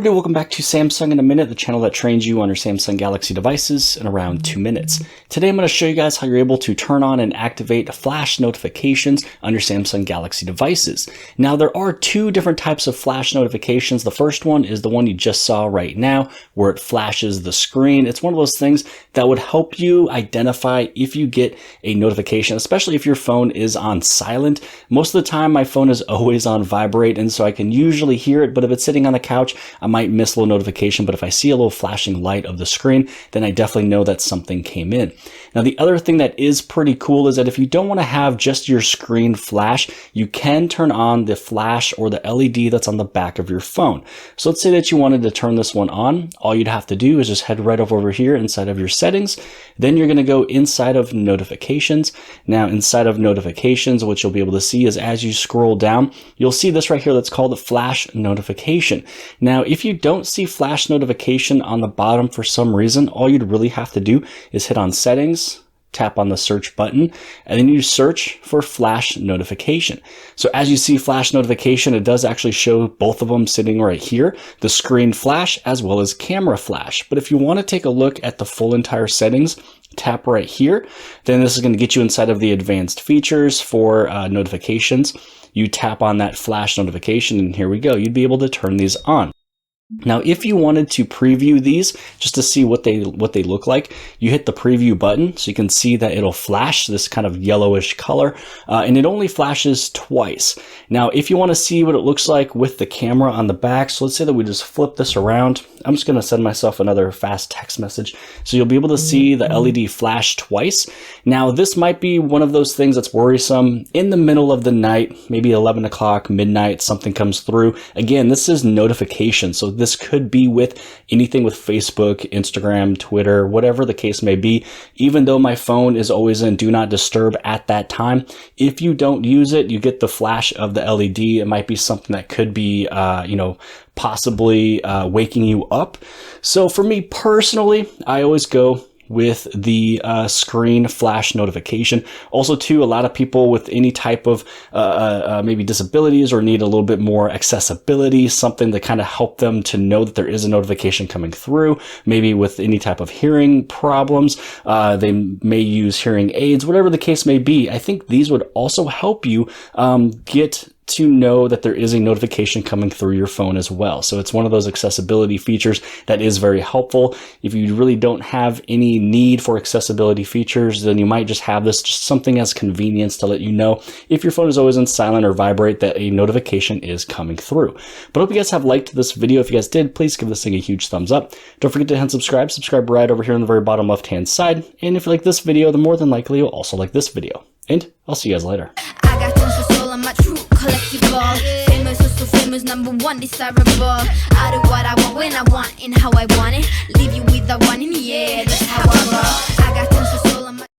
everybody, welcome back to Samsung in a Minute, the channel that trains you on your Samsung Galaxy devices in around 2 minutes. Today I'm going to show you guys how you're able to turn on and activate flash notifications on your Samsung Galaxy devices. Now there are two different types of flash notifications. The first one is the one you just saw right now, where it flashes the screen. It's one of those things that would help you identify if you get a notification, especially if your phone is on silent. Most of the time my phone is always on vibrate, and so I can usually hear it, but if it's sitting on the couch, I might miss a little notification, but if I see a little flashing light of the screen, then I definitely know that something came in. Now, the other thing that is pretty cool is that if you don't want to have just your screen flash, you can turn on the flash or the LED that's on the back of your phone. So let's say that you wanted to turn this one on. All you'd have to do is just head right over here inside of your settings. Then you're going to go inside of notifications. Now, inside of notifications, what you'll be able to see is as you scroll down, you'll see this right here that's called the flash notification. Now, if you don't see flash notification on the bottom for some reason, all you'd really have to do is hit on settings, tap on the search button, and then you search for flash notification. So as you see flash notification, it does actually show both of them sitting right here, the screen flash as well as camera flash. But if you want to take a look at the full entire settings, tap right here. Then this is going to get you inside of the advanced features for notifications. You tap on that flash notification, and here we go. You'd be able to turn these on. Now, if you wanted to preview these just to see what they look like, you hit the preview button so you can see that it'll flash this kind of yellowish color, and it only flashes twice. Now, if you want to see what it looks like with the camera on the back, so let's say that we just flip this around. I'm just going to send myself another fast text message. So you'll be able to see the LED flash twice. Now, this might be one of those things that's worrisome. In the middle of the night, maybe 11 o'clock, midnight, something comes through. Again, this is notification. So this could be with anything with Facebook, Instagram, Twitter, whatever the case may be. Even though my phone is always in Do Not Disturb at that time, if you don't use it, you get the flash of the LED. It might be something that could be, possibly waking you up. So for me personally, I always go with the screen flash notification. Also too, a lot of people with any type of maybe disabilities or need a little bit more accessibility, something to kind of help them to know that there is a notification coming through. Maybe with any type of hearing problems, they may use hearing aids, whatever the case may be. I think these would also help you get to know that there is a notification coming through your phone as well. So it's one of those accessibility features that is very helpful. If you really don't have any need for accessibility features, then you might just have this just something as convenience to let you know if your phone is always on silent or vibrate that a notification is coming through. But I hope you guys have liked this video. If you guys did, please give this thing a huge thumbs up. Don't forget to hit subscribe. Subscribe right over here on the very bottom left hand side. And if you like this video, then more than likely you'll also like this video. And I'll see you guys later. I got tons of soul on my true collectible. Famous, so famous, #1 desirable. I do what I want when I want and how I want it. Leave you with the one in the air. That's how I roll. I got tons